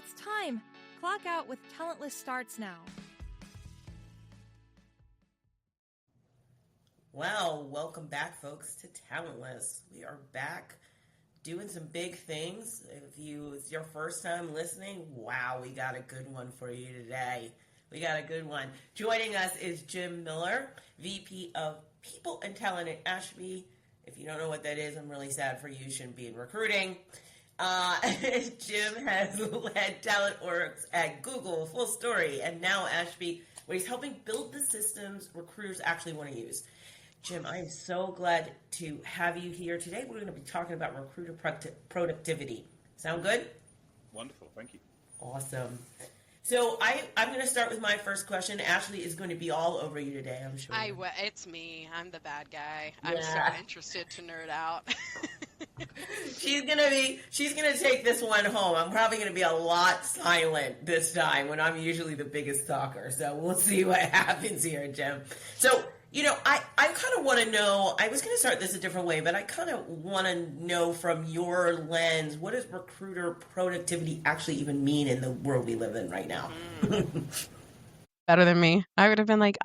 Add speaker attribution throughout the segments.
Speaker 1: It's time. Clock Out with Talentless starts now.
Speaker 2: Well, welcome back, folks, to Talentless. We are back doing some big things. If it's your first time listening, wow, we got a good one for you today. We got a good one. Joining us is Jim Miller, VP of People and Talent at Ashby. If you don't know what that is, I'm really sad for you. You shouldn't be in recruiting. Jim has led talent orgs at Google, FullStory, and now Ashby, where he's helping build the systems recruiters actually want to use. Jim, I am so glad to have you here. Today we're going to be talking about recruiter productivity. Sound good?
Speaker 3: Wonderful, thank you.
Speaker 2: Awesome. So I'm going to start with my first question. Ashley is going to be all over you today, I'm sure.
Speaker 4: It's me. I'm the bad guy. I'm so interested to nerd out.
Speaker 2: She's gonna take this one home. I'm probably gonna be a lot silent this time when I'm usually the biggest talker. So we'll see what happens here, Jim. So, I kind of want to know, I was gonna start this a different way, but I kind of want to know from your lens, what does recruiter productivity actually even mean in the world we live in right now?
Speaker 4: Better than me. I would have been like,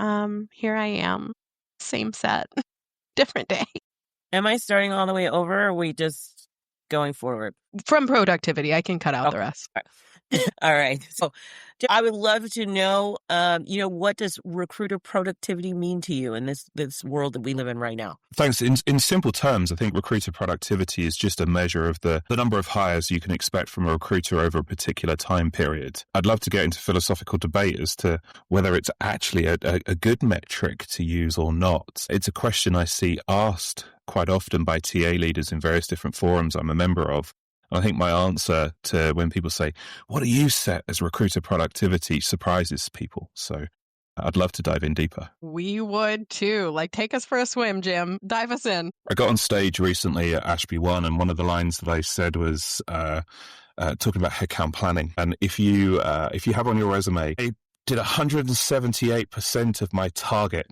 Speaker 4: here I am. Same set. Different day.
Speaker 2: Am I starting all the way over, or are we just going forward?
Speaker 4: From productivity, I can cut out the rest.
Speaker 2: All right. So I would love to know, what does recruiter productivity mean to you in this world that we live in right now?
Speaker 3: Thanks. In simple terms, I think recruiter productivity is just a measure of the number of hires you can expect from a recruiter over a particular time period. I'd love to get into philosophical debate as to whether it's actually a good metric to use or not. It's a question I see asked quite often by TA leaders in various different forums I'm a member of. I think my answer to when people say, what do you set as recruiter productivity, surprises people. So I'd love to dive in deeper.
Speaker 4: We would too. Take us for a swim, Jim. Dive us in.
Speaker 3: I got on stage recently at Ashby 1, and one of the lines that I said was talking about headcount planning. And if you have on your resume, I did 178% of my target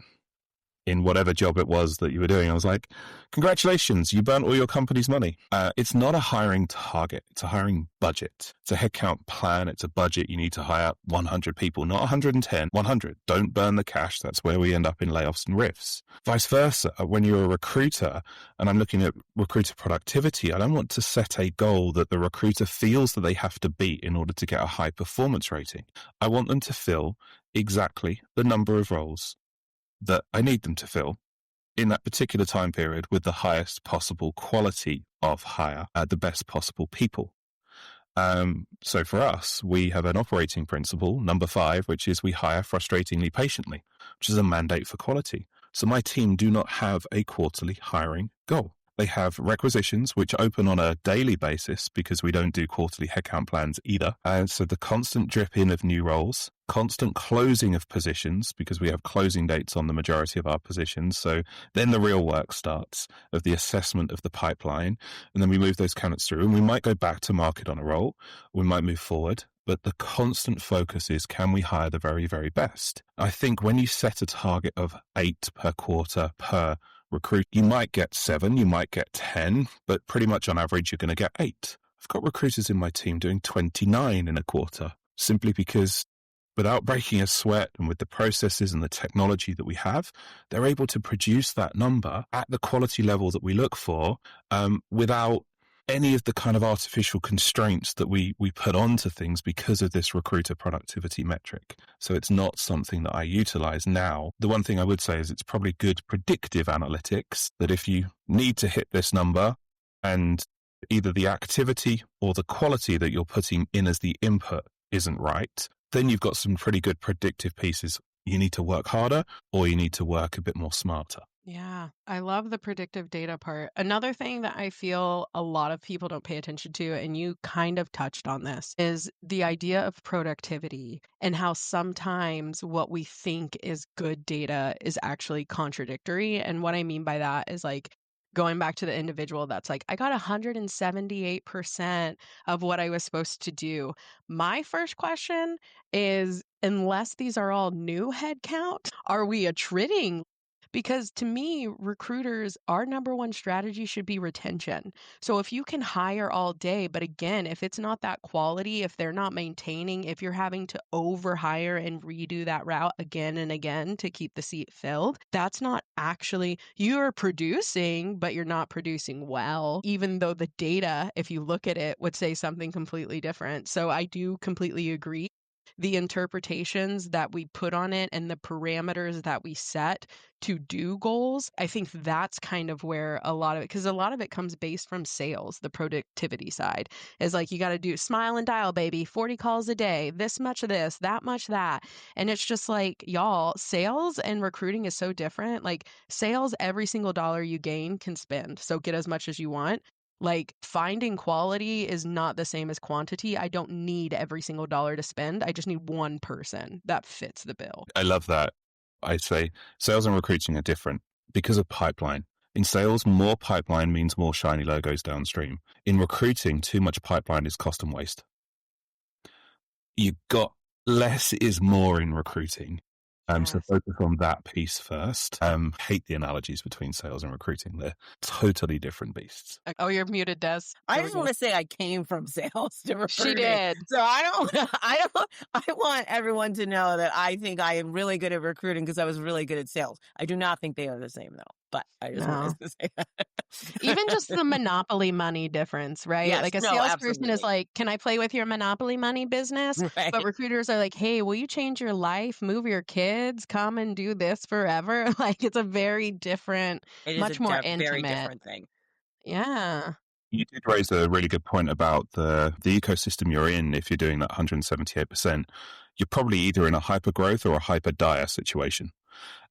Speaker 3: in whatever job it was that you were doing. I was like, congratulations, you burnt all your company's money. It's not a hiring target. It's a hiring budget. It's a headcount plan. It's a budget. You need to hire 100 people, not 110, 100. Don't burn the cash. That's where we end up in layoffs and rifts. Vice versa, when you're a recruiter and I'm looking at recruiter productivity, I don't want to set a goal that the recruiter feels that they have to beat in order to get a high performance rating. I want them to fill exactly the number of roles that I need them to fill in that particular time period with the highest possible quality of hire, the best possible people. So for us, we have an operating principle, number 5, which is we hire frustratingly patiently, which is a mandate for quality. So my team do not have a quarterly hiring goal. They have requisitions which open on a daily basis because we don't do quarterly headcount plans either. And so the constant drip in of new roles, constant closing of positions because we have closing dates on the majority of our positions. So then the real work starts of the assessment of the pipeline. And then we move those candidates through and we might go back to market on a role. We might move forward. But the constant focus is, can we hire the very, very best? I think when you set a target of 8 per quarter per recruit, you might get 7, you might get 10, but pretty much on average, you're going to get 8. I've got recruiters in my team doing 29 in a quarter, simply because without breaking a sweat and with the processes and the technology that we have, they're able to produce that number at the quality level that we look for without any of the kind of artificial constraints that we put onto things because of this recruiter productivity metric. So it's not something that I utilize now. The one thing I would say is it's probably good predictive analytics that if you need to hit this number and either the activity or the quality that you're putting in as the input isn't right, then you've got some pretty good predictive pieces. You need to work harder or you need to work a bit more smarter.
Speaker 4: Yeah, I love the predictive data part. Another thing that I feel a lot of people don't pay attention to, and you kind of touched on this, is the idea of productivity and how sometimes what we think is good data is actually contradictory. And what I mean by that is going back to the individual that's I got 178% of what I was supposed to do. My first question is, unless these are all new headcount, are we attriting Because to me, recruiters, our number one strategy should be retention. So if you can hire all day, but again, if it's not that quality, if they're not maintaining, if you're having to overhire and redo that route again and again to keep the seat filled, that's not actually, you're producing, but you're not producing well, even though the data, if you look at it, would say something completely different. So I do completely agree. The interpretations that we put on it and the parameters that we set to do goals, I think that's kind of where a lot of it, because a lot of it comes based from sales, the productivity side is like, you got to do smile and dial, baby, 40 calls a day, this much of this, that much that. And it's just like, y'all, sales and recruiting is so different. Like sales, every single dollar you gain can spend. So get as much as you want. Like finding quality is not the same as quantity. I don't need every single dollar to spend. I just need one person that fits the bill.
Speaker 3: I love that. I'd say sales and recruiting are different because of pipeline. In sales, more pipeline means more shiny logos downstream. In recruiting, too much pipeline is cost and waste. You got less is more in recruiting. So focus on that piece first. Hate the analogies between sales and recruiting. They're totally different beasts.
Speaker 4: Oh, you're muted, Des.
Speaker 2: I just want to say I came from sales to recruiting.
Speaker 4: She did.
Speaker 2: So I want everyone to know that I think I am really good at recruiting because I was really good at sales. I do not think they are the same though, but I just wanted to say that.
Speaker 4: Even just the monopoly money difference, right?
Speaker 2: Yes,
Speaker 4: like a salesperson is like, can I play with your monopoly money business?
Speaker 2: Right.
Speaker 4: But recruiters are like, hey, will you change your life, move your kids, come and do this forever? Like it's a very different, much more intimate.
Speaker 2: Very different thing.
Speaker 4: Yeah.
Speaker 3: You did raise a really good point about the ecosystem you're in. If you're doing that 178%, you're probably either in a hypergrowth or a hyper-dire situation.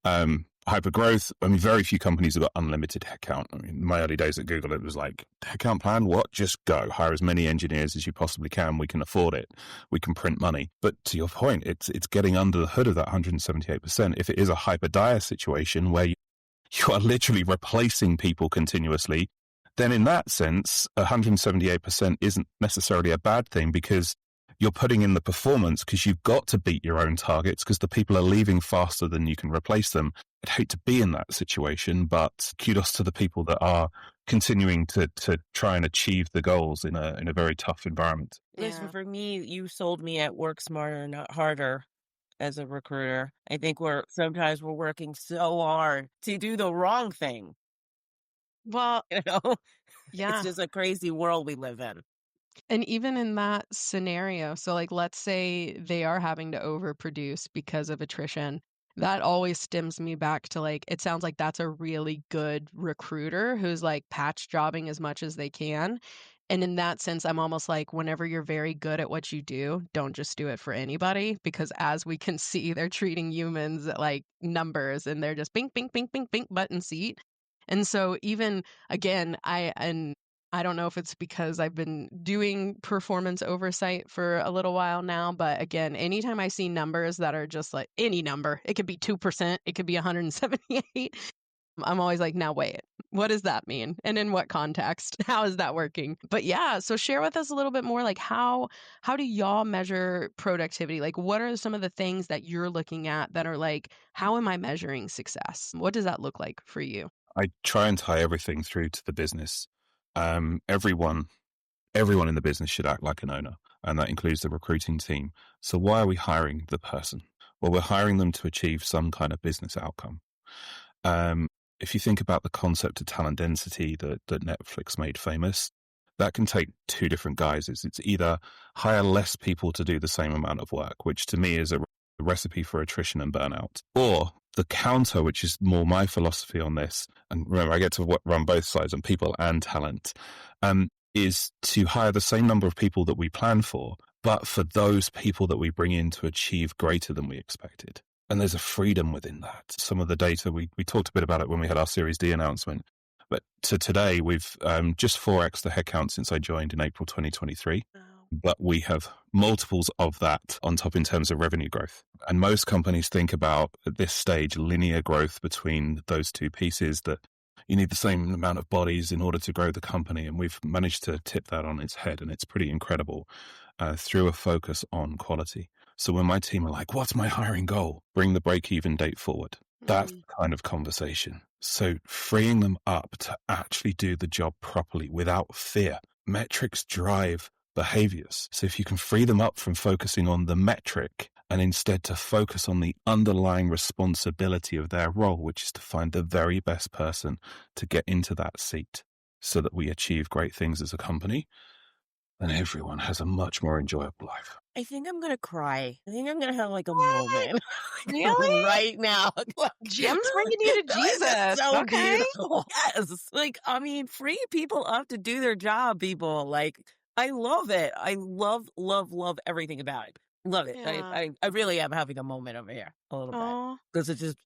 Speaker 3: Hypergrowth, I mean, very few companies have got unlimited headcount. I mean, in my early days at Google, it was like, headcount plan, what? Just go. Hire as many engineers as you possibly can. We can afford it. We can print money. But to your point, it's getting under the hood of that 178%. If it is a hyper-dire situation where you are literally replacing people continuously, then in that sense, 178% isn't necessarily a bad thing because you're putting in the performance because you've got to beat your own targets because the people are leaving faster than you can replace them. I'd hate to be in that situation, but kudos to the people that are continuing to try and achieve the goals in a very tough environment.
Speaker 2: Listen, for me, you sold me at work smarter, not harder. As a recruiter, I think sometimes we're working so hard to do the wrong thing.
Speaker 4: Well,
Speaker 2: yeah,
Speaker 4: it's
Speaker 2: just a crazy world we live in.
Speaker 4: And even in that scenario, so like let's say they are having to overproduce because of attrition, that always stems me back to like, it sounds like that's a really good recruiter who's like patch jobbing as much as they can. And in that sense, I'm almost like, whenever you're very good at what you do, don't just do it for anybody, because as we can see, they're treating humans like numbers and they're just bink, bink, bink, bink, bink, button seat. And so even again, I don't know if it's because I've been doing performance oversight for a little while now, but again, anytime I see numbers that are just like any number, it could be 2%, it could be 178. I'm always like, now wait, what does that mean? And in what context? How is that working? But yeah, so share with us a little bit more, like how do y'all measure productivity? Like what are some of the things that you're looking at that are like, how am I measuring success? What does that look like for you?
Speaker 3: I try and tie everything through to the business. Everyone in the business should act like an owner, and that includes the recruiting team. So why are we hiring the person? Well, we're hiring them to achieve some kind of business outcome. If you think about the concept of talent density that Netflix made famous, that can take two different guises. It's either hire less people to do the same amount of work, which to me is a recipe for attrition and burnout, or the counter, which is more my philosophy on this, and remember, I get to run both sides on people and talent, is to hire the same number of people that we plan for, but for those people that we bring in to achieve greater than we expected. And there's a freedom within that. Some of the data, we talked a bit about it when we had our Series D announcement, but to today, we've just 4x the headcount since I joined in April 2023. But we have multiples of that on top in terms of revenue growth. And most companies think about, at this stage, linear growth between those two pieces, that you need the same amount of bodies in order to grow the company. And we've managed to tip that on its head. And it's pretty incredible through a focus on quality. So when my team are like, what's my hiring goal? Bring the break-even date forward. That's the kind of conversation. So freeing them up to actually do the job properly without fear. Metrics drive behaviors. So if you can free them up from focusing on the metric and instead to focus on the underlying responsibility of their role, which is to find the very best person to get into that seat so that we achieve great things as a company, then everyone has a much more enjoyable life.
Speaker 2: I think I'm going to cry. I think I'm going to have like a moment
Speaker 4: Really?
Speaker 2: right now.
Speaker 4: Jim's bringing you to
Speaker 2: This is
Speaker 4: Jesus.
Speaker 2: so
Speaker 4: Okay.
Speaker 2: beautiful. Yes. Like, I mean, free people up to do their job, people. Like, I love it. I love, love, love everything about it. Love it.
Speaker 4: Yeah.
Speaker 2: I really am having a moment over here a little bit.
Speaker 4: Oh,
Speaker 2: Because it's just,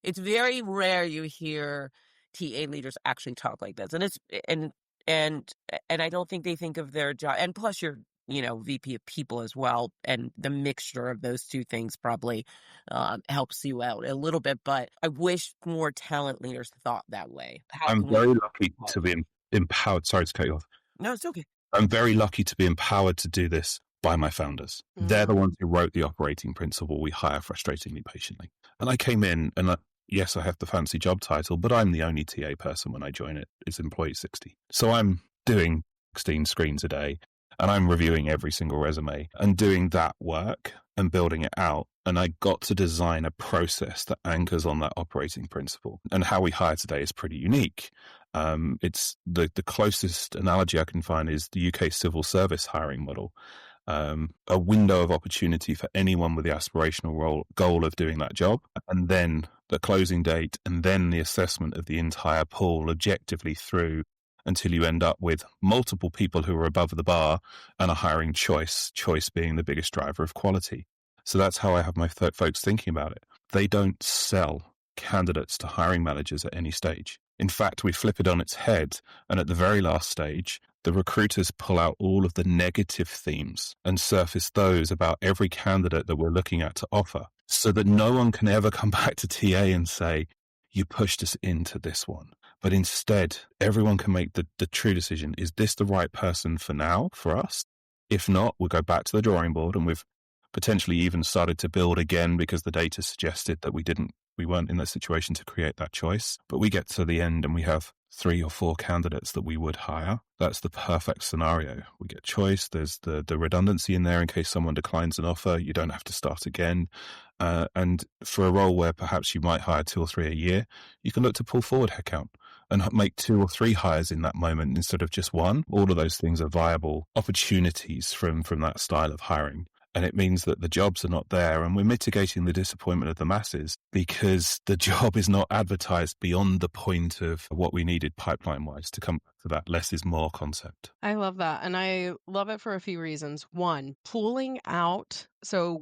Speaker 2: it's very rare you hear TA leaders actually talk like this. And and I don't think they think of their job. And plus you're, VP of people as well. And the mixture of those two things probably helps you out a little bit. But I wish more talent leaders thought that way.
Speaker 3: I'm very lucky to be empowered. Sorry to cut you off.
Speaker 2: No, it's okay.
Speaker 3: I'm very lucky to be empowered to do this by my founders. They're the ones who wrote the operating principle we hire frustratingly patiently. And I came in and yes, I have the fancy job title, but I'm the only TA person when I join it. It's employee 60. So I'm doing 16 screens a day and I'm reviewing every single resume and doing that work and building it out. And I got to design a process that anchors on that operating principle. And how we hire today is pretty unique. It's the closest analogy I can find is the UK civil service hiring model. A window of opportunity for anyone with the aspirational goal of doing that job, and then the closing date, and then the assessment of the entire pool objectively through until you end up with multiple people who are above the bar and a hiring choice being the biggest driver of quality. So that's how I have my folks thinking about it. They don't sell candidates to hiring managers at any stage. In fact, we flip it on its head, and at the very last stage, the recruiters pull out all of the negative themes and surface those about every candidate that we're looking at to offer, so that no one can ever come back to TA and say, you pushed us into this one. But instead, everyone can make the true decision. Is this the right person for now, for us? If not, we'll go back to the drawing board, and we've potentially even started to build again because the data suggested that we weren't in that situation to create that choice. But we get to the end and we have 3 or 4 candidates that we would hire. That's the perfect scenario. We get choice. There's the redundancy in there in case someone declines an offer. You don't have to start again. And for a role where perhaps you might hire 2 or 3 a year, you can look to pull forward headcount and make 2 or 3 hires in that moment instead of just one. All of those things are viable opportunities from that style of hiring. And it means that the jobs are not there, and we're mitigating the disappointment of the masses because the job is not advertised beyond the point of what we needed pipeline-wise to come back to that less is more concept.
Speaker 4: I love that. And I love it for a few reasons. One, pulling out. So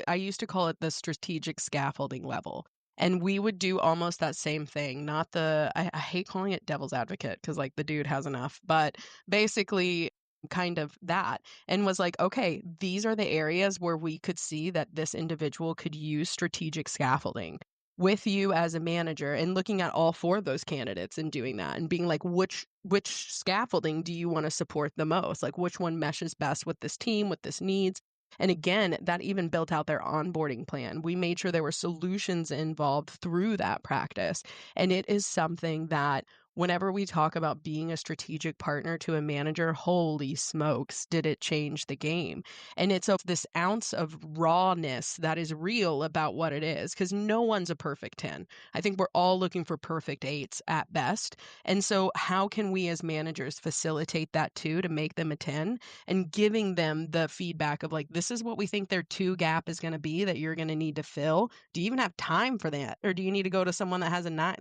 Speaker 4: I used to call it the strategic scaffolding level. And we would do almost that same thing, not I hate calling it devil's advocate because like the dude has enough, but basically kind of that, and was like, okay, these are the areas where we could see that this individual could use strategic scaffolding with you as a manager, and looking at all 4 of those candidates and doing that and being like, which scaffolding do you want to support the most? Like which one meshes best with this team, with this needs? And again, that even built out their onboarding plan. We made sure there were solutions involved through that practice. And it is something that whenever we talk about being a strategic partner to a manager, holy smokes, did it change the game? And it's this ounce of rawness that is real about what it is, because no one's a perfect 10. I think we're all looking for perfect 8s at best. And so how can we as managers facilitate that too, to make them a 10 and giving them the feedback of like, this is what we think their 2 gap is going to be that you're going to need to fill. Do you even have time for that? Or do you need to go to someone that has a 9?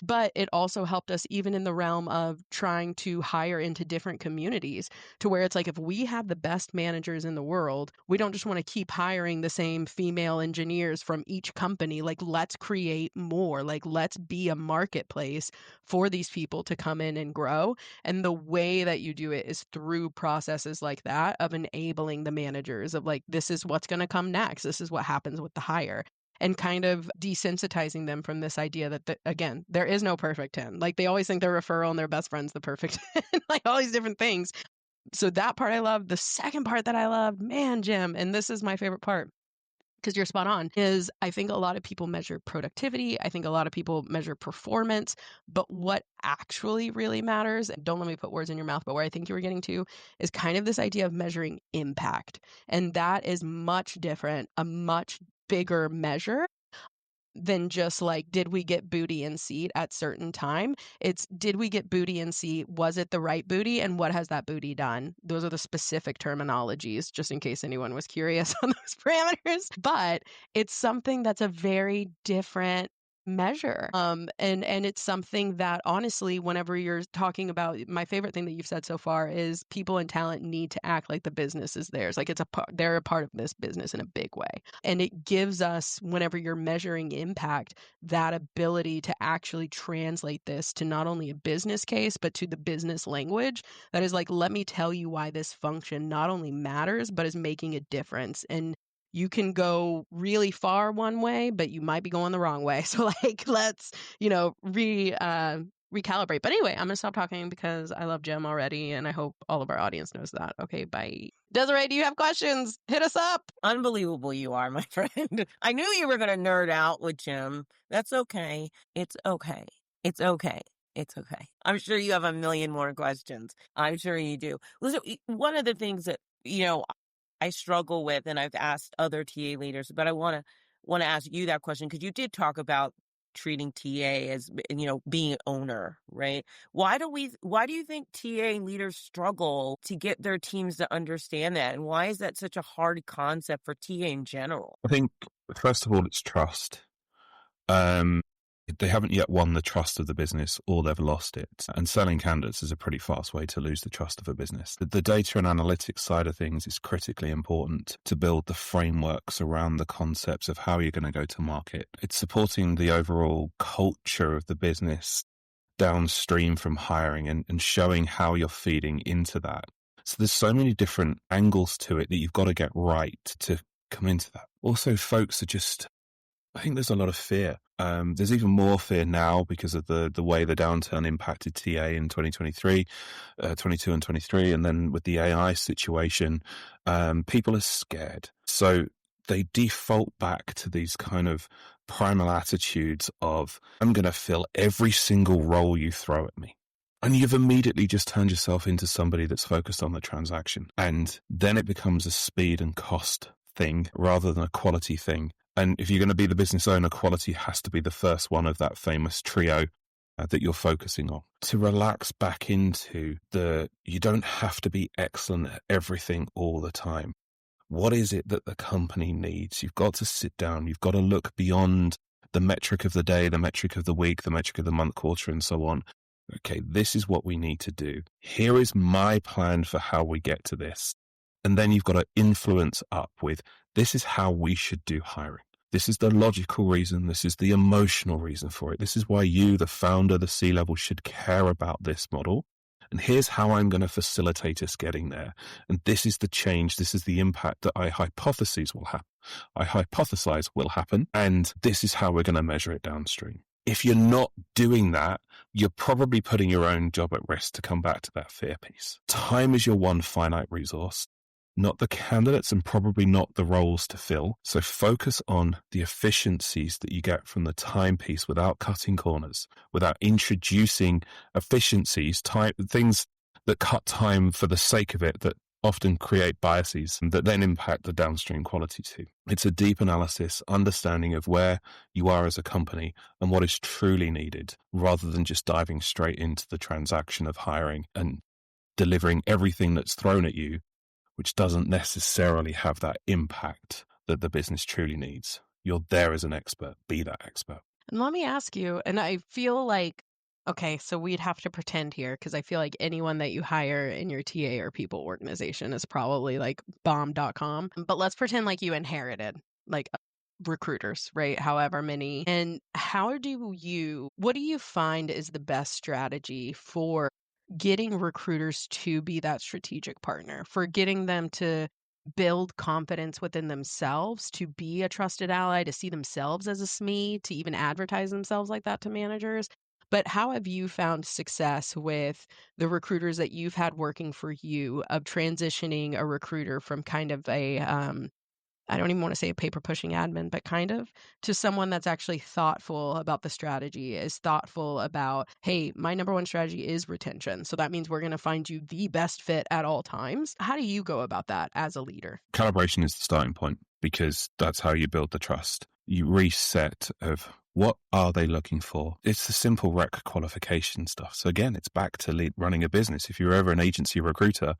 Speaker 4: But it also helped us even in the realm of trying to hire into different communities, to where it's like, if we have the best managers in the world, we don't just want to keep hiring the same female engineers from each company. Like, let's create more. Like, let's be a marketplace for these people to come in and grow. And the way that you do it is through processes like that of enabling the managers of like, this is what's going to come next. This is what happens with the hire. And kind of desensitizing them from this idea that, again, there is no perfect 10. Like, they always think their referral and their best friend's the perfect 10, like all these different things. So that part I love. The second part that I loved, man, Jim, and this is my favorite part. because you're spot on, is I think a lot of people measure productivity. I think a lot of people measure performance. But what actually really matters, and don't let me put words in your mouth, but where I think you were getting to is kind of this idea of measuring impact. And that is much different, a much bigger measure than just like, did we get booty in seat at certain time? It's, did we get booty in seat? Was it the right booty? And what has that booty done? Those are the specific terminologies, just in case anyone was curious on those parameters. But it's something that's a very different measure. And it's something that honestly, whenever you're talking about, my favorite thing that you've said so far is people in talent need to act like the business is theirs. Like they're a part of this business in a big way. And it gives us, whenever you're measuring impact, that ability to actually translate this to not only a business case, but to the business language that is like, let me tell you why this function not only matters, but is making a difference. And you can go really far one way, but you might be going the wrong way. So like, let's, recalibrate. But anyway, I'm going to stop talking because I love Jem already. And I hope all of our audience knows that. Okay, bye. Desiree, do you have questions? Hit us up.
Speaker 2: Unbelievable you are, my friend. I knew you were going to nerd out with Jim. That's okay. It's okay. It's okay. It's okay. I'm sure you have a million more questions. I'm sure you do. Listen, one of the things that, I struggle with, and I've asked other TA leaders, but I want to ask you that question because you did talk about treating TA as, being an owner, right? Why do you think TA leaders struggle to get their teams to understand that? And why is that such a hard concept for TA in general?
Speaker 3: I think, first of all, it's trust. They haven't yet won the trust of the business, or they've lost it. And selling candidates is a pretty fast way to lose the trust of a business. The data and analytics side of things is critically important to build the frameworks around the concepts of how you're going to go to market. It's supporting the overall culture of the business downstream from hiring and showing how you're feeding into that. So there's so many different angles to it that you've got to get right to come into that. Also, folks are just, I think there's a lot of fear. There's even more fear now because of the way the downturn impacted TA in 2023, 22 and 23. And then with the AI situation, people are scared. So they default back to these kind of primal attitudes of, I'm going to fill every single role you throw at me. And you've immediately just turned yourself into somebody that's focused on the transaction. And then it becomes a speed and cost thing rather than a quality thing. And if you're going to be the business owner, quality has to be the first one of that famous trio that you're focusing on. To relax back into you don't have to be excellent at everything all the time. What is it that the company needs? You've got to sit down. You've got to look beyond the metric of the day, the metric of the week, the metric of the month, quarter, and so on. Okay, this is what we need to do. Here is my plan for how we get to this. And then you've got to influence up with, this is how we should do hiring. This is the logical reason. This is the emotional reason for it. This is why you, the founder, the C-level, should care about this model. And here's how I'm going to facilitate us getting there. And this is the change. This is the impact that I hypothesize will happen. And this is how we're going to measure it downstream. If you're not doing that, you're probably putting your own job at risk, to come back to that fear piece. Time is your one finite resource, not the candidates and probably not the roles to fill. So focus on the efficiencies that you get from the time piece without cutting corners, without introducing efficiencies, things that cut time for the sake of it, that often create biases that then impact the downstream quality too. It's a deep analysis, understanding of where you are as a company and what is truly needed, rather than just diving straight into the transaction of hiring and delivering everything that's thrown at you, which doesn't necessarily have that impact that the business truly needs. You're there as an expert. Be that expert.
Speaker 4: And let me ask you, and I feel like, okay, so we'd have to pretend here, because I feel like anyone that you hire in your TA or people organization is probably like bomb.com. But let's pretend like you inherited like recruiters, right? However many. And what do you find is the best strategy for getting recruiters to be that strategic partner, for getting them to build confidence within themselves, to be a trusted ally, to see themselves as a SME, to even advertise themselves like that to managers? But how have you found success with the recruiters that you've had working for you, of transitioning a recruiter from kind of a I don't even want to say a paper pushing admin, but kind of, to someone that's actually thoughtful about the strategy, is thoughtful about, hey, my number one strategy is retention. So that means we're going to find you the best fit at all times. How do you go about that as a leader?
Speaker 3: Calibration is the starting point because that's how you build the trust. You reset of what are they looking for? It's the simple rec qualification stuff. So again, it's back to running a business. If you're ever an agency recruiter,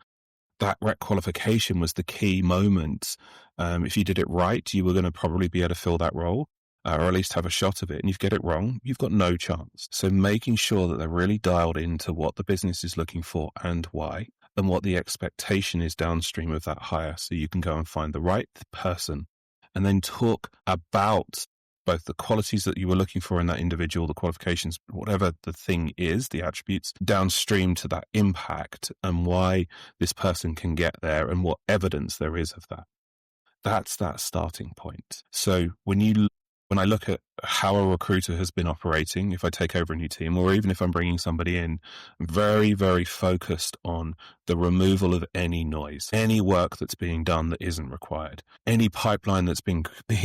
Speaker 3: that rec qualification was the key moment. If you did it right, you were going to probably be able to fill that role, or at least have a shot of it. And if you get it wrong, you've got no chance. So making sure that they're really dialed into what the business is looking for and why, and what the expectation is downstream of that hire, so you can go and find the right person, and then talk about both the qualities that you were looking for in that individual, the qualifications, whatever the thing is, the attributes, downstream to that impact and why this person can get there and what evidence there is of that. That's that starting point. So when I look at how a recruiter has been operating, if I take over a new team, or even if I'm bringing somebody in, I'm very, very focused on the removal of any noise, any work that's being done that isn't required, any pipeline that's being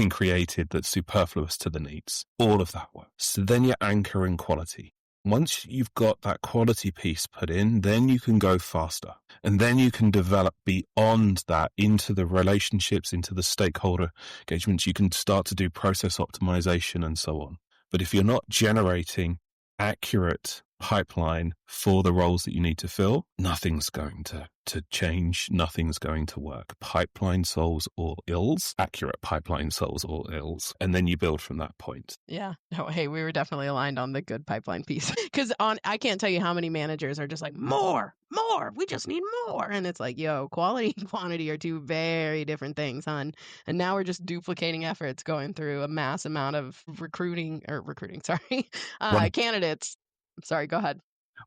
Speaker 3: created that's superfluous to the needs, all of that work. So then you're anchoring quality. Once you've got that quality piece put in, then you can go faster. And then you can develop beyond that into the relationships, into the stakeholder engagements. You can start to do process optimization and so on. But if you're not generating accurate pipeline for the roles that you need to fill, nothing's going to change. Nothing's going to work. Pipeline solves all ills. Accurate pipeline solves all ills. And then you build from that point.
Speaker 4: Yeah. No, hey, we were definitely aligned on the good pipeline piece. Because I can't tell you how many managers are just like, more, we just need more. And it's like, yo, quality and quantity are two very different things, hon. And now we're just duplicating efforts going through a mass amount of candidates. Sorry, go ahead.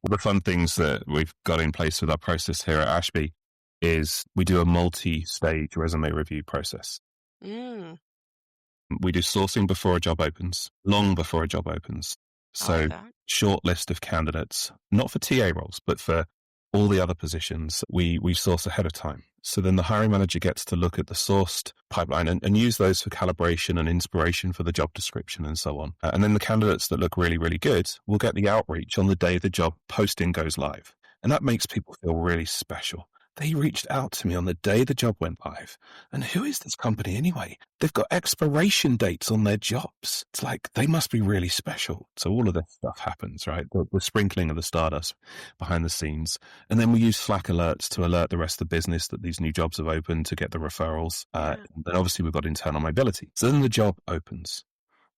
Speaker 3: One of the fun things that we've got in place with our process here at Ashby is we do a multi-stage resume review process. We do sourcing before a job opens, long before a job opens. So short list of candidates, not for TA roles, but for all the other positions, we source ahead of time. So then the hiring manager gets to look at the sourced pipeline and use those for calibration and inspiration for the job description and so on. And then the candidates that look really, really good will get the outreach on the day the job posting goes live. And that makes people feel really special. They reached out to me on the day the job went live. And who is this company anyway? They've got expiration dates on their jobs. It's like, they must be really special. So all of this stuff happens, right? The sprinkling of the stardust behind the scenes. And then we use Slack alerts to alert the rest of the business that these new jobs have opened to get the referrals. Then obviously we've got internal mobility. So then the job opens.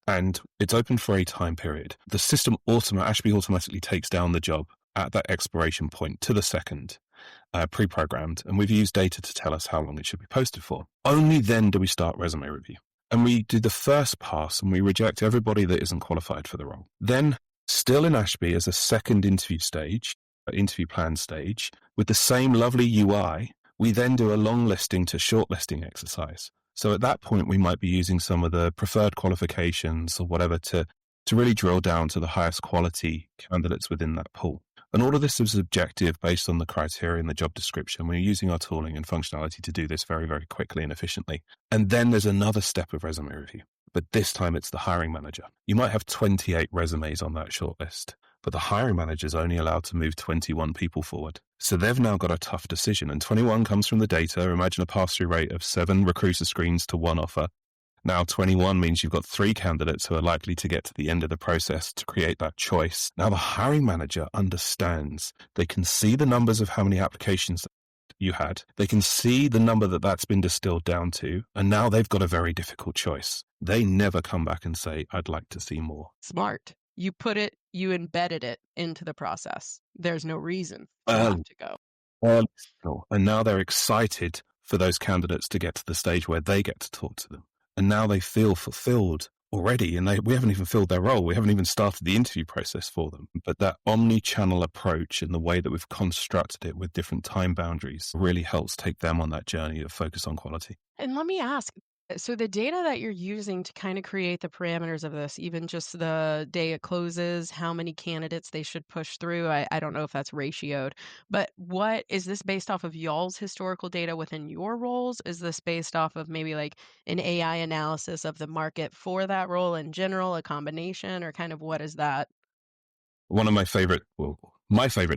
Speaker 3: And it's open for a time period. The system Ashby automatically takes down the job at that expiration point to the second. Pre-programmed, and we've used data to tell us how long it should be posted for. Only then do we start resume review. And we do the first pass and we reject everybody that isn't qualified for the role. Then, still in Ashby as a second interview plan stage, with the same lovely UI, we then do a long listing to short listing exercise. So at that point, we might be using some of the preferred qualifications or whatever to really drill down to the highest quality candidates within that pool. And all of this is objective based on the criteria in the job description. We're using our tooling and functionality to do this very, very quickly and efficiently. And then there's another step of resume review, but this time it's the hiring manager. You might have 28 resumes on that shortlist, but the hiring manager is only allowed to move 21 people forward. So they've now got a tough decision, and 21 comes from the data. Imagine a pass-through rate of 7 recruiter screens to 1 offer. Now 21 means you've got 3 candidates who are likely to get to the end of the process to create that choice. Now the hiring manager understands. They can see the numbers of how many applications you had. They can see the number that's been distilled down to, and now they've got a very difficult choice. They never come back and say, I'd like to see more.
Speaker 4: Smart. You embedded it into the process. There's no reason not to go.
Speaker 3: And now they're excited for those candidates to get to the stage where they get to talk to them. And now they feel fulfilled already, and we haven't even filled their role. We haven't even started the interview process for them. But that omni-channel approach and the way that we've constructed it with different time boundaries really helps take them on that journey of focus on quality.
Speaker 4: And let me ask, So the data that you're using to kind of create the parameters of this, even just the day it closes, how many candidates they should push through, I don't know if that's ratioed, but what is this based off of y'all's historical data within your roles? Is this based off of maybe like an AI analysis of the market for that role in general, a combination, or kind of what is that?
Speaker 3: One of my favorite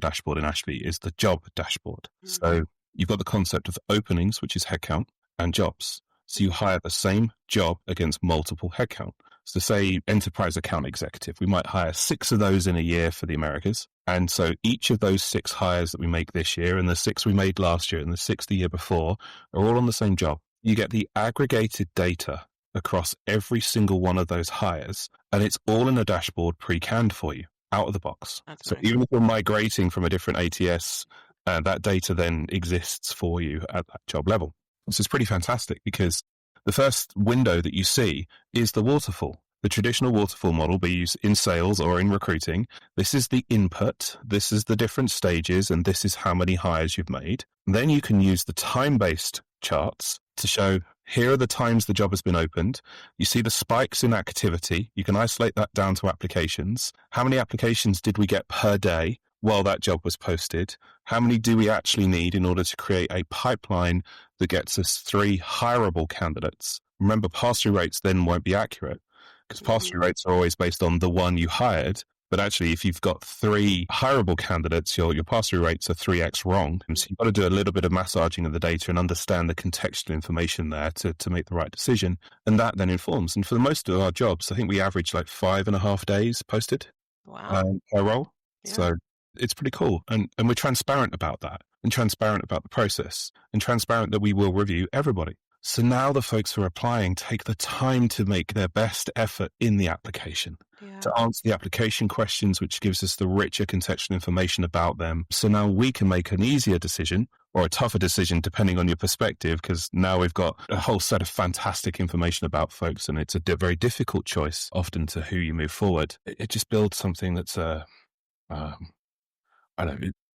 Speaker 3: dashboard in Ashby is the job dashboard. So you've got the concept of openings, which is headcount, and jobs. So you hire the same job against multiple headcount. So say enterprise account executive, we might hire 6 of those in a year for the Americas. And so each of those 6 hires that we make this year and the 6 we made last year and the 6 the year before are all on the same job. You get the aggregated data across every single one of those hires, and it's all in a dashboard pre-canned for you out of the box.
Speaker 4: That's
Speaker 3: So
Speaker 4: nice.
Speaker 3: even if you're migrating from a different ATS, that data then exists for you at that job level. This is pretty fantastic because the first window that you see is the waterfall. The traditional waterfall model be used in sales or in recruiting. This is the input. This is the different stages, and this is how many hires you've made. Then you can use the time-based charts to show here are the times the job has been opened. You see the spikes in activity. You can isolate that down to applications. How many applications did we get per day while that job was posted? How many do we actually need in order to create a pipeline that gets us 3 hireable candidates? Remember, pass-through rates then won't be accurate because pass-through rates are always based on the one you hired. But actually, if you've got 3 hireable candidates, your pass-through rates are 3x wrong. And so you've got to do a little bit of massaging of the data and understand the contextual information there to make the right decision. And that then informs. And for the most of our jobs, I think we average like 5.5 days posted
Speaker 4: Wow.
Speaker 3: per role.
Speaker 4: Yeah.
Speaker 3: So it's pretty cool. And we're transparent about that and transparent about the process and transparent that we will review everybody. So now the folks who are applying take the time to make their best effort in the application, to answer the application questions, which gives us the richer contextual information about them. So now we can make an easier decision or a tougher decision, depending on your perspective, because now we've got a whole set of fantastic information about folks, and it's a very difficult choice often to who you move forward. It just builds something that's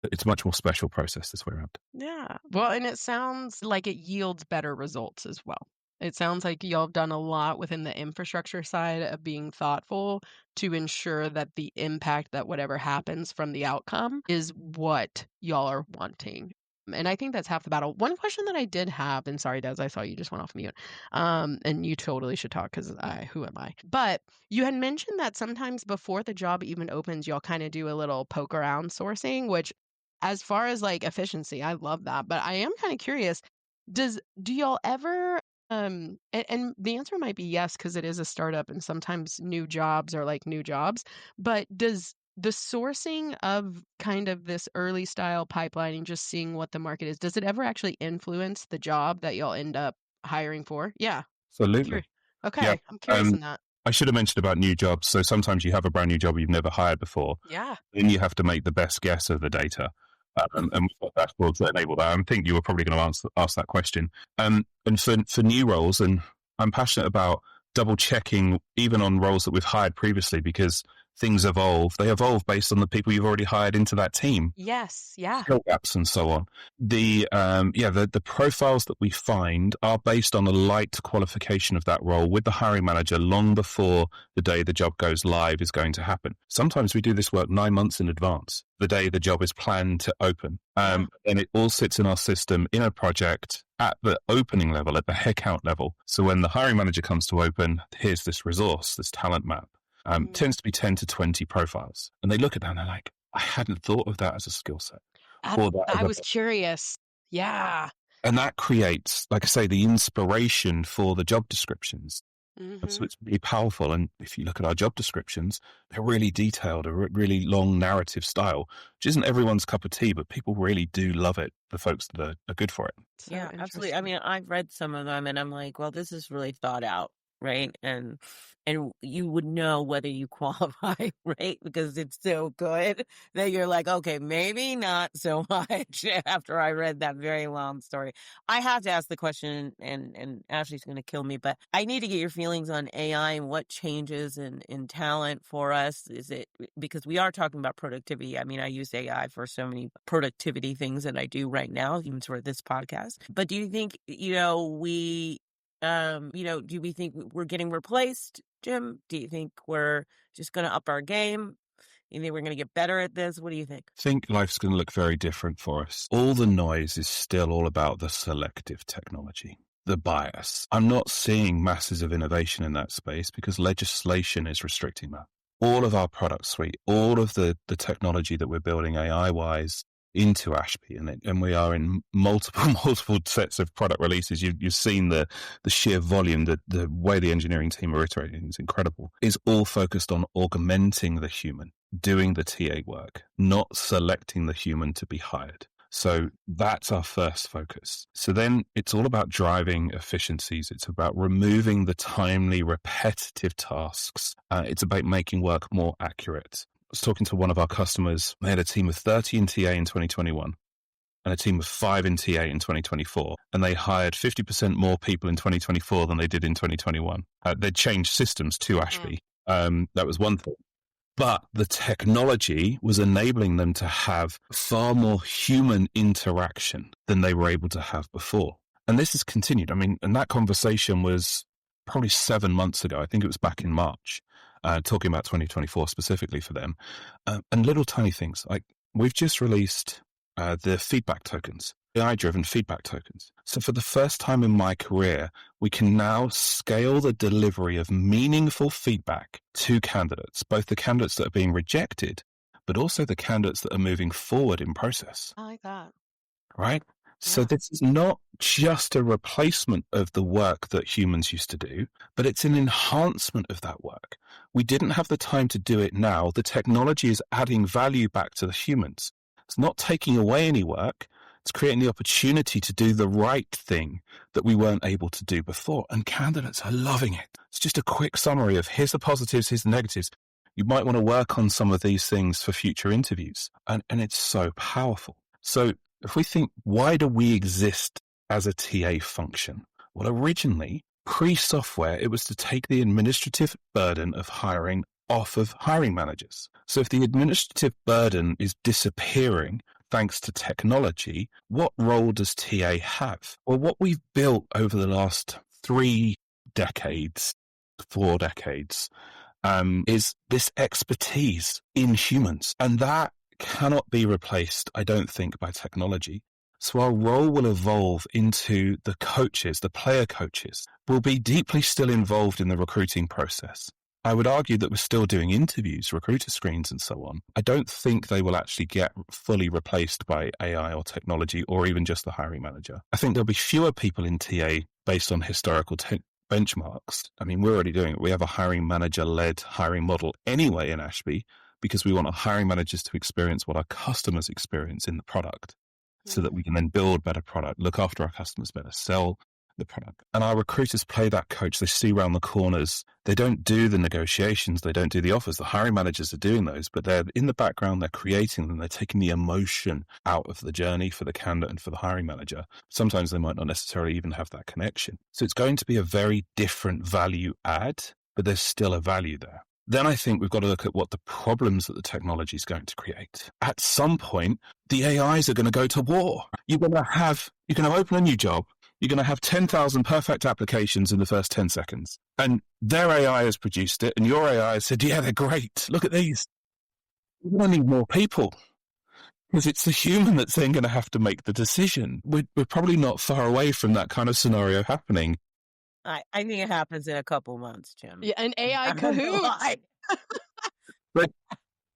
Speaker 3: it's a much more special process this way around.
Speaker 4: Yeah. Well, and it sounds like it yields better results as well. It sounds like y'all have done a lot within the infrastructure side of being thoughtful to ensure that the impact that whatever happens from the outcome is what y'all are wanting. And I think that's half the battle. One question that I did have, and sorry, Des, I saw you just went off mute. And you totally should talk because who am I? But you had mentioned that sometimes before the job even opens, y'all kind of do a little poke around sourcing, which as far as like efficiency, I love that. But I am kind of curious, do y'all ever and the answer might be yes, because it is a startup and sometimes new jobs are like new jobs. But does the sourcing of kind of this early style pipelining, just seeing what the market is, does it ever actually influence the job that y'all end up hiring for? Yeah.
Speaker 3: Absolutely.
Speaker 4: Okay.
Speaker 3: Yeah.
Speaker 4: I'm curious in that.
Speaker 3: I should have mentioned about new jobs. So sometimes you have a brand new job you've never hired before.
Speaker 4: Yeah.
Speaker 3: Then you have to make the best guess of the data. And we've got dashboards that enable that. I think you were probably going to ask that question. And for new roles, and I'm passionate about double checking even on roles that we've hired previously, because things evolve. They evolve based on the people you've already hired into that team.
Speaker 4: Yes. Yeah.
Speaker 3: Skill gaps and so on. The profiles that we find are based on a light qualification of that role with the hiring manager long before the day the job goes live is going to happen. Sometimes we do this work 9 months in advance, the day the job is planned to open. And it all sits in our system in a project at the opening level, at the headcount level. So when the hiring manager comes to open, here's this resource, this talent map. Tends to be 10 to 20 profiles. And they look at that and they're like, I hadn't thought of that as a skill set.
Speaker 4: I was curious. Yeah.
Speaker 3: And that creates, like I say, the inspiration for the job descriptions.
Speaker 4: Mm-hmm.
Speaker 3: So it's really powerful. And if you look at our job descriptions, they're really detailed, a really long narrative style, which isn't everyone's cup of tea, but people really do love it, the folks that are good for it.
Speaker 4: So
Speaker 2: yeah, absolutely. I mean, I've read some of them and I'm like, well, this is really thought out. Right. And you would know whether you qualify, right? Because it's so good that you're like, okay, maybe not so much after I read that very long story. I have to ask the question, and Ashley's going to kill me, but I need to get your feelings on AI and what changes in talent for us. Is it because we are talking about productivity? I mean, I use AI for so many productivity things that I do right now, even for this podcast. But do you think,
Speaker 5: Do we think we're getting replaced, Jim? Do you think we're just going to up our game? You think we're going to get better at this? What do you think?
Speaker 3: I think life's going to look very different for us. All the noise is still all about the selective technology, the bias. I'm not seeing masses of innovation in that space because legislation is restricting that. All of our product suite, all of the technology that we're building AI-wise into Ashby, and we are in multiple sets of product releases. You've seen the sheer volume, the way the engineering team are iterating is incredible, is all focused on augmenting the human, doing the TA work, not selecting the human to be hired. So that's our first focus. So then it's all about driving efficiencies. It's about removing the timely, repetitive tasks. It's about making work more accurate. I was talking to one of our customers. They had a team of 30 in TA in 2021 and a team of 5 in TA in 2024. And they hired 50% more people in 2024 than they did in 2021. They'd changed systems to Ashby. That was one thing. But the technology was enabling them to have far more human interaction than they were able to have before. And this has continued. I mean, and that conversation was probably 7 months ago. I think it was back in March, talking about 2024 specifically for them. And little tiny things like we've just released the feedback tokens, AI-driven feedback tokens. So for the first time in my career, we can now scale the delivery of meaningful feedback to candidates, both the candidates that are being rejected, but also the candidates that are moving forward in process.
Speaker 4: I like that.
Speaker 3: Right? So
Speaker 4: Yeah.
Speaker 3: this is not just a replacement of the work that humans used to do, but it's an enhancement of that work. We didn't have the time to do it now. The technology is adding value back to the humans. It's not taking away any work. It's creating the opportunity to do the right thing that we weren't able to do before. And candidates are loving it. It's just a quick summary of here's the positives, here's the negatives. You might want to work on some of these things for future interviews. And it's so powerful. So if we think, why do we exist as a TA function? Well, originally, pre-software, it was to take the administrative burden of hiring off of hiring managers. So if the administrative burden is disappearing, thanks to technology, what role does TA have? Well, what we've built over the last 3 decades, 4 decades, is this expertise in humans. And that cannot be replaced, I don't think, by technology. So our role will evolve into the coaches, the player coaches, will be deeply still involved in the recruiting process. I would argue that we're still doing interviews, recruiter screens, and so on. I don't think they will actually get fully replaced by AI or technology or even just the hiring manager. I think there'll be fewer people in TA based on historical benchmarks. I mean, we're already doing it. We have a hiring manager-led hiring model anyway in Ashby because we want our hiring managers to experience what our customers experience in the product so that we can then build better product, look after our customers better, sell the product. And our recruiters play that coach. They see around the corners. They don't do the negotiations. They don't do the offers. The hiring managers are doing those, but they're in the background. They're creating them. They're taking the emotion out of the journey for the candidate and for the hiring manager. Sometimes they might not necessarily even have that connection. So it's going to be a very different value add, but there's still a value there. Then I think we've got to look at what the problems that the technology is going to create. At some point, the AIs are going to go to war. You're going to open a new job. You're going to have 10,000 perfect applications in the first 10 seconds. And their AI has produced it, and your AI has said, yeah, they're great. Look at these. We're going to need more people because it's the human that's then going to have to make the decision. We're probably not far away from that kind of scenario happening.
Speaker 5: I think it happens in a couple months, Jim.
Speaker 4: Yeah, an AI cahoots.
Speaker 3: But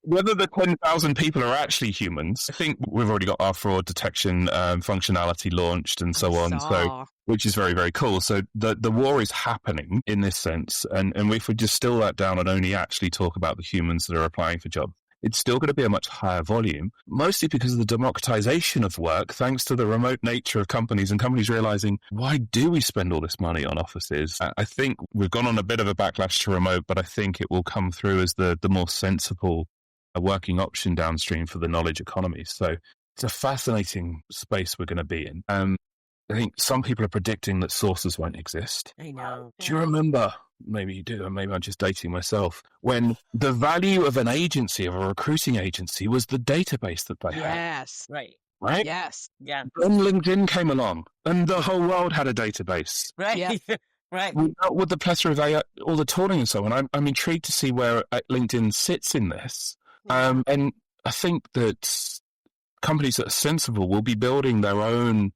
Speaker 3: whether the 10,000 people are actually humans, I think we've already got our fraud detection functionality launched and so on, so which is very, very cool. So the war is happening in this sense. And if we distill that down and only actually talk about the humans that are applying for jobs, it's still going to be a much higher volume, mostly because of the democratization of work, thanks to the remote nature of companies and companies realizing, why do we spend all this money on offices? I think we've gone on a bit of a backlash to remote, but I think it will come through as the more sensible working option downstream for the knowledge economy. So it's a fascinating space we're going to be in. I think some people are predicting that sources won't exist.
Speaker 5: I know.
Speaker 3: Do you remember, maybe you do, and maybe I'm just dating myself, when the value of an agency, of a recruiting agency, was the database that they had?
Speaker 4: Yes.
Speaker 5: Right.
Speaker 3: Right?
Speaker 4: Yes.
Speaker 5: Yeah.
Speaker 3: Then LinkedIn came along, and the whole world had a database.
Speaker 5: Right.
Speaker 4: Yeah.
Speaker 5: Right.
Speaker 3: with the plethora of AI, all the tooling and so on. I'm intrigued to see where LinkedIn sits in this. And I think that companies that are sensible will be building their own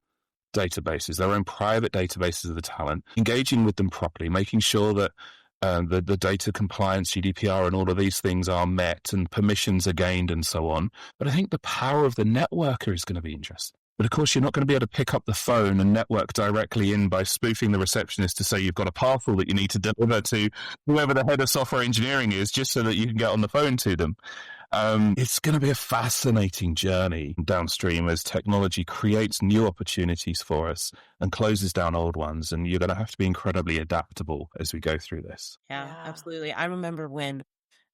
Speaker 3: databases, their own private databases of the talent, engaging with them properly, making sure that the data compliance, GDPR, and all of these things are met and permissions are gained and so on. But I think the power of the networker is going to be interesting. But of course, you're not going to be able to pick up the phone and network directly in by spoofing the receptionist to say you've got a parcel that you need to deliver to whoever the head of software engineering is, just so that you can get on the phone to them. It's going to be a fascinating journey downstream as technology creates new opportunities for us and closes down old ones. And you're going to have to be incredibly adaptable as we go through this.
Speaker 5: Yeah, absolutely. I remember when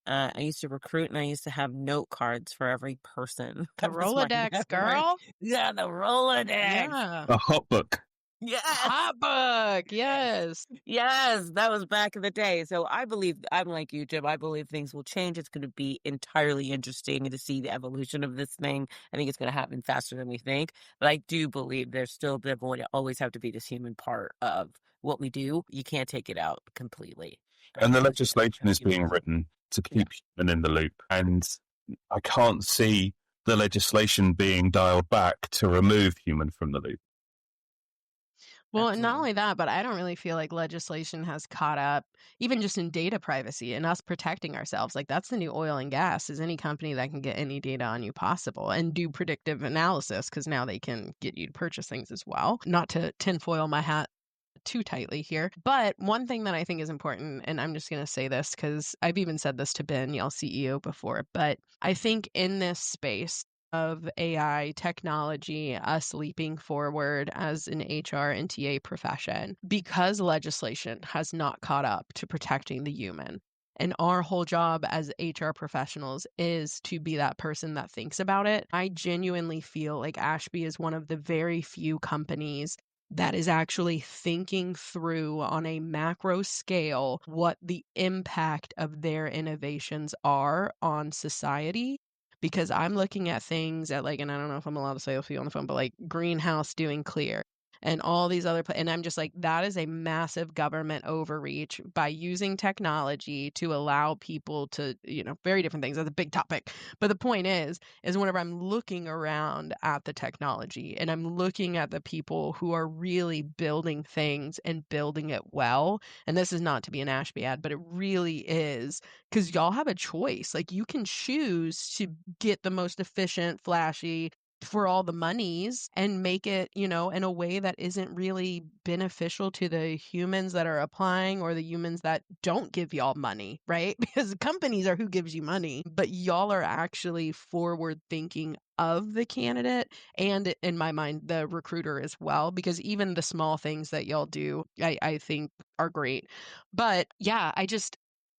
Speaker 5: I used to recruit and I used to have note cards for every person.
Speaker 4: The Rolodex, girl.
Speaker 5: Yeah, the Rolodex.
Speaker 4: Yeah.
Speaker 3: A hot book.
Speaker 5: Yes.
Speaker 4: Hot book. Yes.
Speaker 5: Yes, that was back in the day. So I believe, I'm like you, Jim. I believe things will change. It's going to be entirely interesting to see the evolution of this thing. I think it's going to happen faster than we think. But I do believe there's going to always have to be this human part of what we do. You can't take it out completely. Right?
Speaker 3: And the legislation is being written to keep human in the loop. And I can't see the legislation being dialed back to remove human from the loop.
Speaker 4: Well, and not only that, but I don't really feel like legislation has caught up, even just in data privacy and us protecting ourselves. Like, that's the new oil and gas, is any company that can get any data on you possible and do predictive analysis, because now they can get you to purchase things as well. Not to tinfoil my hat too tightly here, but one thing that I think is important, and I'm just going to say this because I've even said this to Ben, y'all CEO, before, but I think in this space of AI technology, us leaping forward as an HR and TA profession, because legislation has not caught up to protecting the human. And our whole job as HR professionals is to be that person that thinks about it. I genuinely feel like Ashby is one of the very few companies that is actually thinking through on a macro scale what the impact of their innovations are on society. Because I'm looking at things at, like, and I don't know if I'm allowed to say a few on the phone, but like Greenhouse doing clear and all these other, and I'm just like, that is a massive government overreach by using technology to allow people to, very different things. That's a big topic. But the point is whenever I'm looking around at the technology and I'm looking at the people who are really building things and building it well, and this is not to be an Ashby ad, but it really is, because y'all have a choice. Like, you can choose to get the most efficient, flashy, for all the monies and make it, in a way that isn't really beneficial to the humans that are applying or the humans that don't give y'all money, right? Because companies are who gives you money, but y'all are actually forward thinking of the candidate and, in my mind, the recruiter as well, because even the small things that y'all do, I think are great. But yeah,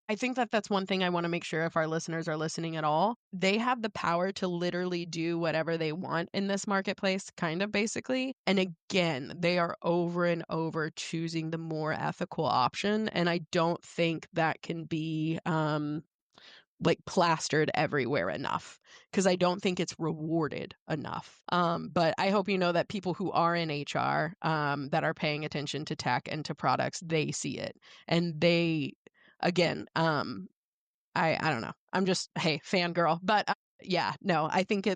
Speaker 4: I think that that's one thing I want to make sure, if our listeners are listening at all, they have the power to literally do whatever they want in this marketplace, kind of basically. And again, they are over and over choosing the more ethical option. And I don't think that can be like plastered everywhere enough, because I don't think it's rewarded enough. But I hope you know that people who are in HR that are paying attention to tech and to products, they see it. And they, again, I don't know. I'm just, hey, fangirl. But I think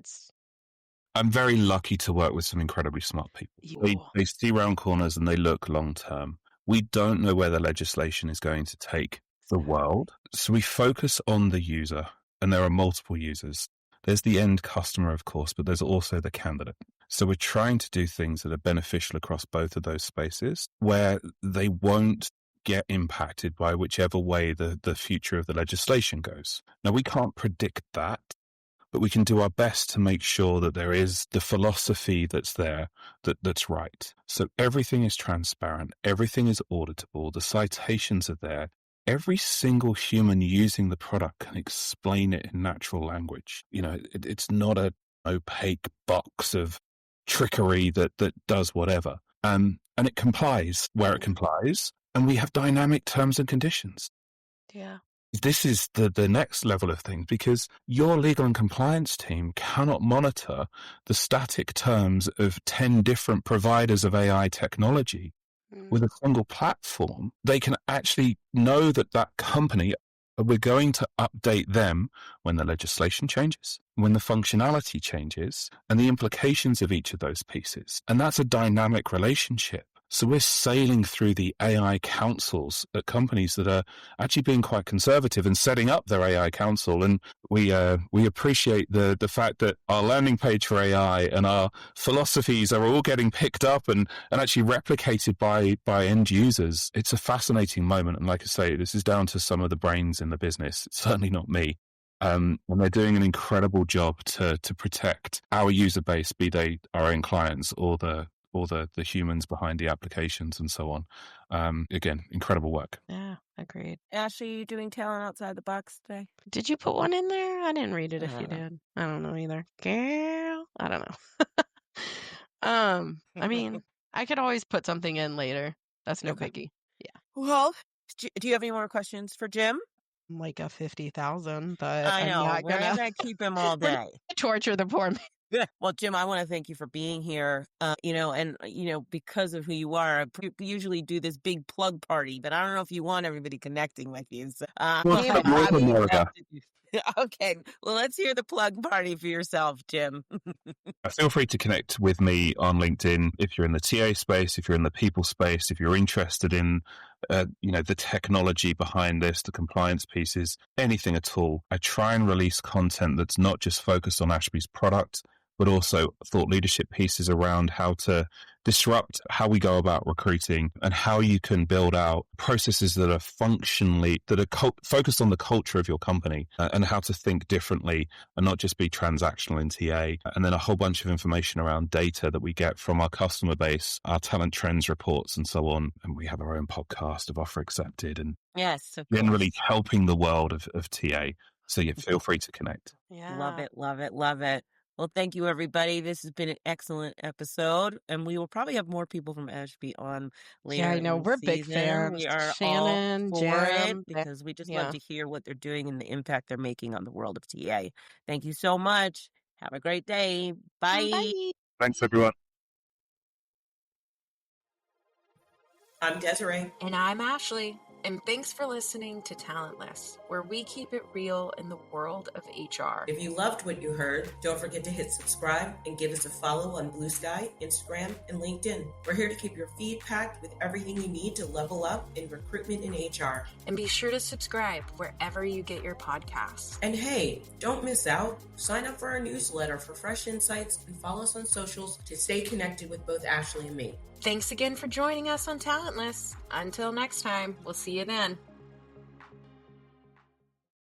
Speaker 3: I'm very lucky to work with some incredibly smart people. They see round corners and they look long term. We don't know where the legislation is going to take the world. So we focus on the user, and there are multiple users. There's the end customer, of course, but there's also the candidate. So we're trying to do things that are beneficial across both of those spaces, where they won't get impacted by whichever way the future of the legislation goes. Now, we can't predict that, but we can do our best to make sure that there is the philosophy that's there that's right. So everything is transparent, everything is auditable, the citations are there. Every single human using the product can explain it in natural language. It's not an opaque box of trickery that does whatever. And it complies where it complies. And we have dynamic terms and conditions.
Speaker 4: Yeah.
Speaker 3: This is the next level of things, because your legal and compliance team cannot monitor the static terms of 10 different providers of AI technology. with a single platform, they can actually know that that company, we're going to update them when the legislation changes, when the functionality changes, and the implications of each of those pieces. And that's a dynamic relationship. So we're sailing through the AI councils at companies that are actually being quite conservative and setting up their AI council. And we appreciate the fact that our landing page for AI and our philosophies are all getting picked up and actually replicated by end users. It's a fascinating moment. And like I say, this is down to some of the brains in the business. It's certainly not me. And they're doing an incredible job to protect our user base, be they our own clients or the humans behind the applications and so on. Again, incredible work.
Speaker 4: Yeah, agreed.
Speaker 5: Ashley, you doing talent outside the box today?
Speaker 4: Did you put one in there? I didn't read it
Speaker 5: I
Speaker 4: if you
Speaker 5: don't know.
Speaker 4: did. I don't know either. Girl, I don't know. I mean, I could always put something in later. That's no
Speaker 5: Okay.
Speaker 4: biggie.
Speaker 5: Well, do you have any more questions for Jim?
Speaker 4: Like a 50,000, but
Speaker 5: I
Speaker 4: I'm
Speaker 5: know.
Speaker 4: not
Speaker 5: We're not
Speaker 4: gonna
Speaker 5: going to keep him all
Speaker 4: we're not
Speaker 5: day.
Speaker 4: gonna torture the poor man.
Speaker 5: Well, Jim, I want to thank you for being here. Because of who you are, we usually do this big plug party, but I don't know if you want everybody connecting with you. So,
Speaker 3: Well,
Speaker 5: Jim,
Speaker 3: more
Speaker 5: I
Speaker 3: than
Speaker 5: would
Speaker 3: America.
Speaker 5: love to- Okay, well, let's hear the plug party for yourself, Jim.
Speaker 3: Feel free to connect with me on LinkedIn if you're in the TA space, if you're in the people space, if you're interested in the technology behind this, the compliance pieces, anything at all. I try and release content that's not just focused on Ashby's product, but also thought leadership pieces around how to disrupt how we go about recruiting and how you can build out processes that are focused on the culture of your company and how to think differently and not just be transactional in TA. And then a whole bunch of information around data that we get from our customer base, our talent trends reports and so on. And we have our own podcast of Offer Accepted and
Speaker 5: Yes, of
Speaker 3: generally
Speaker 5: course.
Speaker 3: helping the world of TA. So yeah, feel free to connect.
Speaker 4: Yeah.
Speaker 5: Love it, love it, love it. Well, thank you, everybody. This has been an excellent episode, and we will probably have more people from Ashby on later.
Speaker 4: Yeah, I know.
Speaker 5: in the
Speaker 4: We're big
Speaker 5: season.
Speaker 4: fans.
Speaker 5: We are
Speaker 4: Shannon,
Speaker 5: all for
Speaker 4: Jim,
Speaker 5: it because we just
Speaker 4: yeah.
Speaker 5: love to hear what they're doing and the impact they're making on the world of TA. Thank you so much. Have a great day. Bye.
Speaker 4: Bye.
Speaker 3: Thanks, everyone.
Speaker 2: I'm Desiree.
Speaker 6: And I'm Ashley. And thanks for listening to Talentless, where we keep it real in the world of HR.
Speaker 2: If you loved what you heard, don't forget to hit subscribe and give us a follow on Blue Sky, Instagram, and LinkedIn. We're here to keep your feed packed with everything you need to level up in recruitment and HR.
Speaker 6: And be sure to subscribe wherever you get your podcasts.
Speaker 2: And hey, don't miss out. Sign up for our newsletter for fresh insights and follow us on socials to stay connected with both Ashley and me.
Speaker 6: Thanks again for joining us on Talentless. Until next time, we'll see you then.